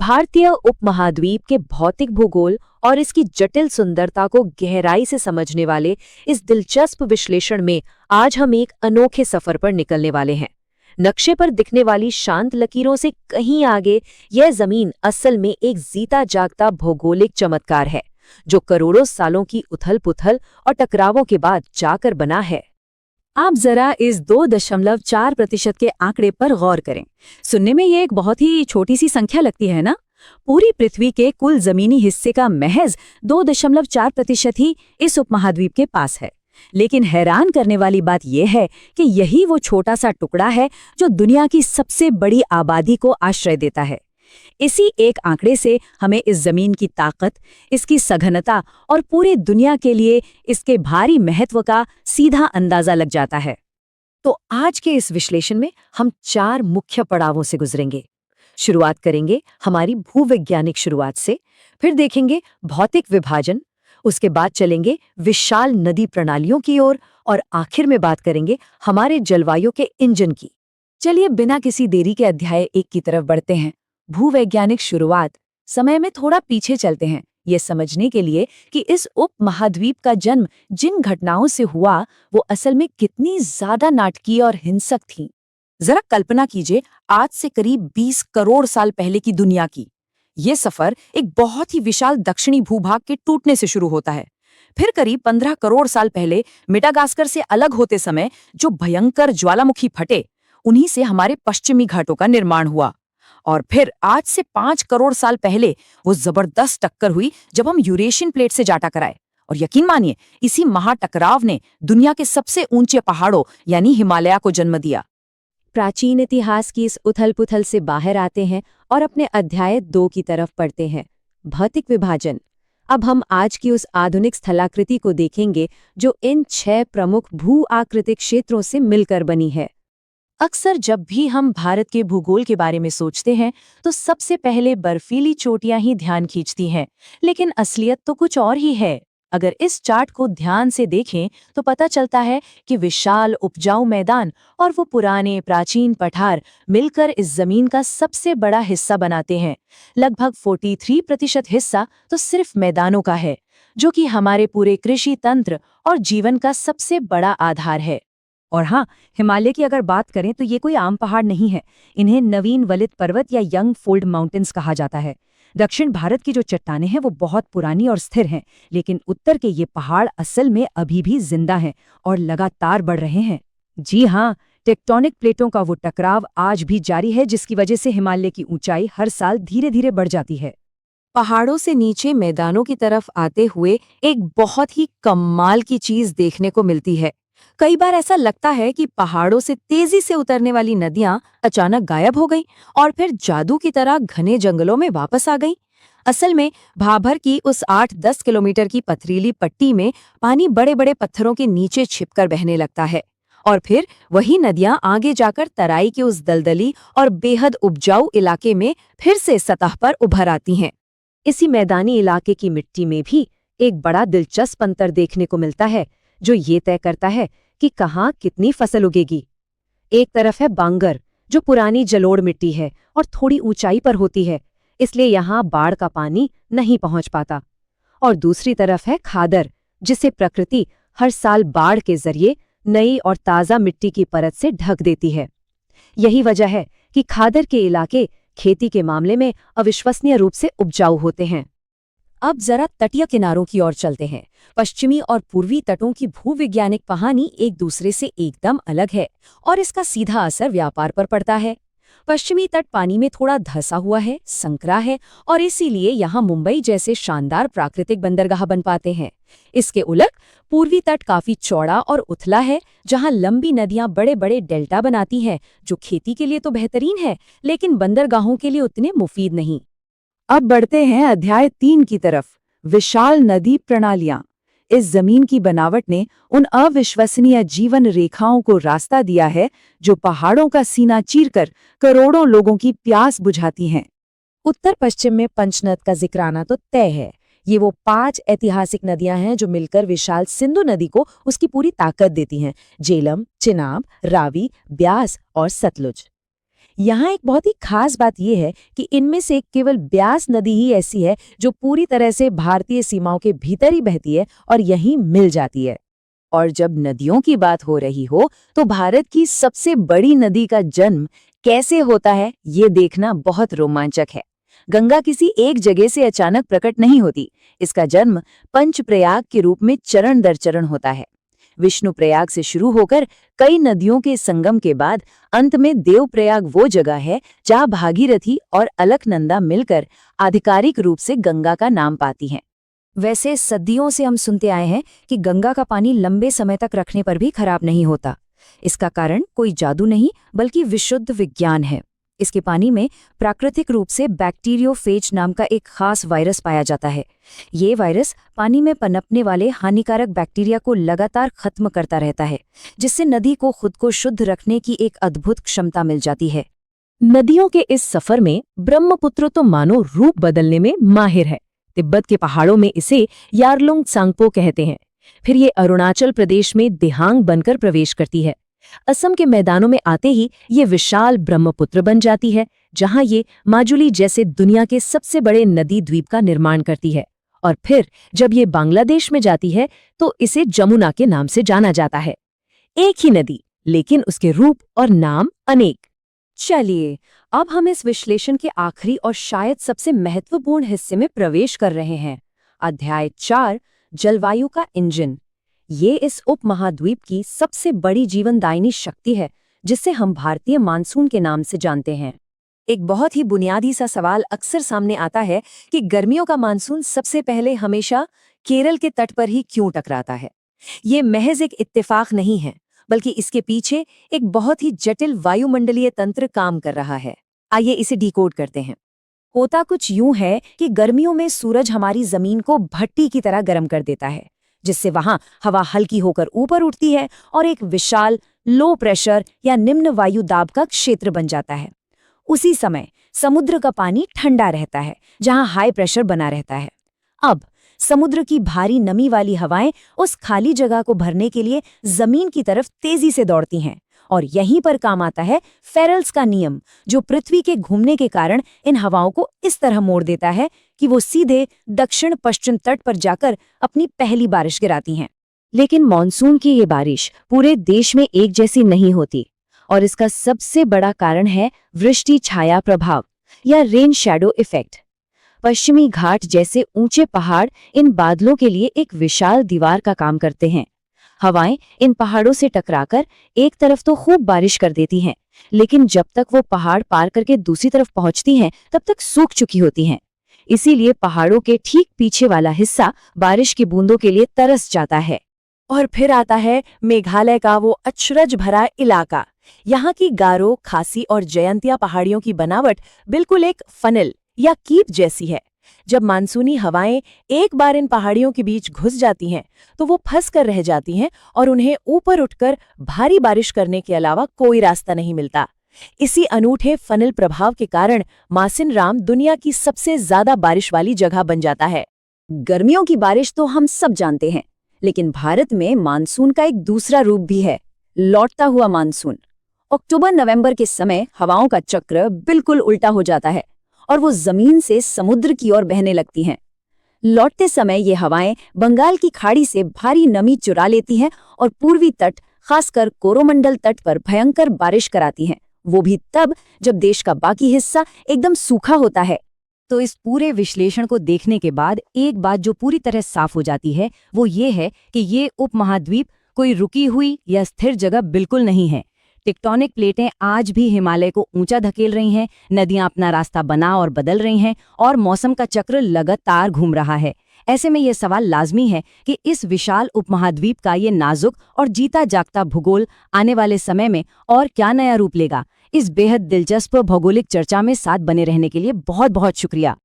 भारतीय उपमहाद्वीप के भौतिक भूगोल और इसकी जटिल सुंदरता को गहराई से समझने वाले इस दिलचस्प विश्लेषण में आज हम एक अनोखे सफर पर निकलने वाले हैं। नक्शे पर दिखने वाली शांत लकीरों से कहीं आगे यह जमीन असल में एक जीता जागता भौगोलिक चमत्कार है, जो करोड़ों सालों की उथल-पुथल और टकरावों के बाद जाकर बना है। आप जरा इस 2.4% के आंकड़े पर गौर करें। सुनने में ये एक बहुत ही छोटी सी संख्या लगती है ना? पूरी पृथ्वी के कुल जमीनी हिस्से का महज 2.4% ही इस उपमहाद्वीप के पास है। लेकिन हैरान करने वाली बात यह है कि यही वो छोटा सा टुकड़ा है जो दुनिया की सबसे बड़ी आबादी को आश्रय देता है। इसी एक आंकड़े से हमें इस जमीन की ताकत, इसकी सघनता और पूरी दुनिया के लिए इसके भारी महत्व का सीधा अंदाजा लग जाता है। तो आज के इस विश्लेषण में हम 4 मुख्य पड़ावों से गुजरेंगे। शुरुआत करेंगे हमारी भूवैज्ञानिक शुरुआत से, फिर देखेंगे भौतिक विभाजन, उसके बाद चलेंगे विशाल नदी प्रणालियों की ओर और आखिर में बात करेंगे हमारे जलवायु के इंजन की। चलिए बिना किसी देरी के अध्याय 1 की तरफ बढ़ते हैं। भूवैज्ञानिक शुरुआत। समय में थोड़ा पीछे चलते हैं, ये समझने के लिए कि इस उपमहाद्वीप का जन्म जिन घटनाओं से हुआ वो असल में कितनी ज्यादा नाटकीय और हिंसक थीं। जरा कल्पना कीजिए, आज से करीब 20 करोड़ साल पहले की दुनिया की। ये सफर एक बहुत ही विशाल दक्षिणी भूभाग के टूटने से शुरू होता है। फिर करीब 15 करोड़ साल पहले मेडागास्कर से अलग होते समय जो भयंकर ज्वालामुखी फटे, उन्हीं से हमारे पश्चिमी घाटों का निर्माण हुआ। और फिर आज से 5 करोड़ साल पहले वो जबरदस्त टक्कर हुई जब हम यूरेशियन प्लेट से जा टकराए। और यकीन मानिए, इसी महाटकराव ने दुनिया के सबसे ऊंचे पहाड़ों यानी हिमालय को जन्म दिया। प्राचीन इतिहास की इस उथल-पुथल से बाहर आते हैं और अपने अध्याय 2 की तरफ पढ़ते हैं, भौतिक विभाजन। अब हम आज की उस आधुनिक स्थलाकृति को देखेंगे जो इन 6 प्रमुख भू-आकृतिक क्षेत्रों से मिलकर बनी है। अक्सर जब भी हम भारत के भूगोल के बारे में सोचते हैं तो सबसे पहले बर्फीली चोटियां ही ध्यान खींचती हैं, लेकिन असलियत तो कुछ और ही है। अगर इस चार्ट को ध्यान से देखें तो पता चलता है कि विशाल उपजाऊ मैदान और वो पुराने प्राचीन पठार मिलकर इस जमीन का सबसे बड़ा हिस्सा बनाते हैं। लगभग 43% हिस्सा तो सिर्फ मैदानों का है, जो कि हमारे पूरे कृषि तंत्र और जीवन का सबसे बड़ा आधार है। और हाँ, हिमालय की अगर बात करें तो ये कोई आम पहाड़ नहीं है। इन्हें नवीन वलित पर्वत या यंग फोल्ड माउंटेन्स कहा जाता है। दक्षिण भारत की जो चट्टानें हैं वो बहुत पुरानी और स्थिर हैं, लेकिन उत्तर के ये पहाड़ असल में अभी भी जिंदा हैं और लगातार बढ़ रहे हैं। जी हाँ, टेक्टोनिक प्लेटों का वो टकराव आज भी जारी है, जिसकी वजह से हिमालय की ऊंचाई हर साल धीरे धीरे बढ़ जाती है। पहाड़ों से नीचे मैदानों की तरफ आते हुए एक बहुत ही कमाल की चीज देखने को मिलती है। कई बार ऐसा लगता है कि पहाड़ों से तेजी से उतरने वाली नदियां अचानक गायब हो गईं और फिर जादू की तरह घने जंगलों में वापस आ गईं। असल में भाभर की उस 8-10 किलोमीटर की पथरीली पट्टी में पानी बड़े बड़े पत्थरों के नीचे छिपकर बहने लगता है और फिर वही नदियां आगे जाकर तराई के उस दलदली और बेहद उपजाऊ इलाके में फिर से सतह पर उभर आती हैं। इसी मैदानी इलाके की मिट्टी में भी एक बड़ा दिलचस्प अंतर देखने को मिलता है, जो ये तय करता है कि कहाँ कितनी फसल उगेगी। एक तरफ है बांगर, जो पुरानी जलोढ़ मिट्टी है और थोड़ी ऊंचाई पर होती है, इसलिए यहाँ बाढ़ का पानी नहीं पहुंच पाता। और दूसरी तरफ है खादर, जिसे प्रकृति हर साल बाढ़ के जरिए नई और ताज़ा मिट्टी की परत से ढक देती है। यही वजह है कि खादर के इलाके खेती के मामले में अविश्वसनीय रूप से उपजाऊ होते हैं। अब जरा तटीय किनारों की ओर चलते हैं। पश्चिमी और पूर्वी तटों की भूवैज्ञानिक कहानी एक दूसरे से एकदम अलग है और इसका सीधा असर व्यापार पर पड़ता है। पश्चिमी तट पानी में थोड़ा धंसा हुआ है, संकरा है और इसीलिए यहाँ मुंबई जैसे शानदार प्राकृतिक बंदरगाह बन पाते हैं। इसके उलट पूर्वी तट काफी चौड़ा और उथला है, जहाँ लंबी नदियां बड़े बड़े डेल्टा बनाती हैं, जो खेती के लिए तो बेहतरीन है, लेकिन बंदरगाहों के लिए उतने मुफीद नहीं। अब बढ़ते हैं अध्याय 3 की तरफ, विशाल नदी प्रणालियां। इस जमीन की बनावट ने उन अविश्वसनीय जीवन रेखाओं को रास्ता दिया है जो पहाड़ों का सीना चीरकर करोड़ों लोगों की प्यास बुझाती हैं। उत्तर पश्चिम में पंचनद का जिक्र आना तो तय है। ये वो 5 ऐतिहासिक नदियां हैं जो मिलकर विशाल सिंधु नदी को उसकी पूरी ताकत देती हैं। झेलम, चिनाब, रावी, ब्यास और सतलुज। यहाँ एक बहुत ही खास बात यह है कि इनमें से केवल ब्यास नदी ही ऐसी है जो पूरी तरह से भारतीय सीमाओं के भीतर ही बहती है और यहीं मिल जाती है। और जब नदियों की बात हो रही हो तो भारत की सबसे बड़ी नदी का जन्म कैसे होता है ये देखना बहुत रोमांचक है। गंगा किसी एक जगह से अचानक प्रकट नहीं होती। इसका जन्म पंचप्रयाग के रूप में चरण दर चरण होता है। विष्णु प्रयाग से शुरू होकर कई नदियों के संगम के बाद अंत में देवप्रयाग वो जगह है जहाँ भागीरथी और अलकनंदा मिलकर आधिकारिक रूप से गंगा का नाम पाती हैं। वैसे सदियों से हम सुनते आए हैं कि गंगा का पानी लंबे समय तक रखने पर भी खराब नहीं होता। इसका कारण कोई जादू नहीं बल्कि विशुद्ध विज्ञान है। इसके पानी में प्राकृतिक रूप से बैक्टीरियोफेज नाम का एक खास वायरस पाया जाता है। ये वायरस पानी में पनपने वाले हानिकारक बैक्टीरिया को लगातार खत्म करता रहता है, जिससे नदी को खुद को शुद्ध रखने की एक अद्भुत क्षमता मिल जाती है। नदियों के इस सफर में ब्रह्मपुत्र तो मानो रूप बदलने में माहिर है। तिब्बत के पहाड़ों में इसे यारलुंग त्सांगपो कहते हैं। फिर ये अरुणाचल प्रदेश में दिहांग बनकर प्रवेश करती है। असम के मैदानों में आते ही ये विशाल ब्रह्मपुत्र बन जाती है, जहां ये माजुली जैसे दुनिया के सबसे बड़े नदी द्वीप का निर्माण करती है। और फिर जब ये बांग्लादेश में जाती है तो इसे जमुना के नाम से जाना जाता है। एक ही नदी, लेकिन उसके रूप और नाम अनेक। चलिए, अब हम इस विश्लेषण के आखिरी और शायद सबसे महत्वपूर्ण हिस्से में प्रवेश कर रहे हैं। अध्याय 4, जलवायु का इंजन। ये इस उपमहाद्वीप की सबसे बड़ी जीवनदायिनी शक्ति है, जिसे हम भारतीय मानसून के नाम से जानते हैं। एक बहुत ही बुनियादी सा सवाल अक्सर सामने आता है कि गर्मियों का मानसून सबसे पहले हमेशा केरल के तट पर ही क्यों टकराता है। ये महज एक इत्तेफाक नहीं है, बल्कि इसके पीछे एक बहुत ही जटिल वायुमंडलीय तंत्र काम कर रहा है। आइए इसे डिकोड करते हैं। होता कुछ यूं है कि गर्मियों में सूरज हमारी जमीन को भट्टी की तरह गर्म कर देता है, जिससे वहां हवा हल्की होकर ऊपर उठती है और एक विशाल लो प्रेशर या निम्न वायु दाब का क्षेत्र बन जाता है। उसी समय समुद्र का पानी ठंडा रहता है, जहां हाई प्रेशर बना रहता है। अब समुद्र की भारी नमी वाली हवाएं उस खाली जगह को भरने के लिए जमीन की तरफ तेजी से दौड़ती हैं, और यहीं पर काम आता है फेरेल्स का नियम, जो पृथ्वी के घूमने के कारण इन हवाओं को इस तरह मोड़ देता है कि वो सीधे दक्षिण पश्चिम तट पर जाकर अपनी पहली बारिश गिराती हैं। लेकिन मॉनसून की ये बारिश पूरे देश में एक जैसी नहीं होती, और इसका सबसे बड़ा कारण है वृष्टि छाया प्रभाव या रेन शैडो इफेक्ट। पश्चिमी घाट जैसे ऊंचे पहाड़ इन बादलों के लिए एक विशाल दीवार का काम करते हैं। हवाएं इन पहाड़ों से टकराकर एक तरफ तो खूब बारिश कर देती हैं, लेकिन जब तक वो पहाड़ पार करके दूसरी तरफ पहुंचती हैं, तब तक सूख चुकी होती हैं। इसीलिए पहाड़ों के ठीक पीछे वाला हिस्सा बारिश की बूंदों के लिए तरस जाता है। और फिर आता है मेघालय का वो अचरज भरा इलाका। यहाँ की गारो, खासी और जयंतिया पहाड़ियों की बनावट बिल्कुल एक फनल या कीप जैसी है। जब मानसूनी हवाएं एक बार इन पहाड़ियों के बीच घुस जाती हैं, तो वो फंस कर रह जाती हैं और उन्हें ऊपर उठकर भारी बारिश करने के अलावा कोई रास्ता नहीं मिलता। इसी अनूठे फनल प्रभाव के कारण मासिनराम दुनिया की सबसे ज्यादा बारिश वाली जगह बन जाता है। गर्मियों की बारिश तो हम सब जानते हैं, लेकिन भारत में मानसून का एक दूसरा रूप भी है, लौटता हुआ मानसून। अक्टूबर-नवंबर के समय हवाओं का चक्र बिल्कुल उल्टा हो जाता है और वो जमीन से समुद्र की ओर बहने लगती हैं। लौटते समय ये हवाएं बंगाल की खाड़ी से भारी नमी चुरा लेती हैं और पूर्वी तट, खासकर कोरोमंडल तट पर भयंकर बारिश कराती हैं, वो भी तब जब देश का बाकी हिस्सा एकदम सूखा होता है। तो इस पूरे विश्लेषण को देखने के बाद एक बात जो पूरी तरह साफ हो जाती है, वो ये है कि ये उपमहाद्वीप कोई रुकी हुई या स्थिर जगह बिल्कुल नहीं है। टेक्टोनिक प्लेटें आज भी हिमालय को ऊंचा धकेल रही हैं, नदियां अपना रास्ता बना और बदल रही हैं, और मौसम का चक्र लगातार घूम रहा है। ऐसे में ये सवाल लाजमी है कि इस विशाल उपमहाद्वीप का ये नाजुक और जीता जागता भूगोल आने वाले समय में और क्या नया रूप लेगा। इस बेहद दिलचस्प भौगोलिक चर्चा में साथ बने रहने के लिए बहुत बहुत शुक्रिया।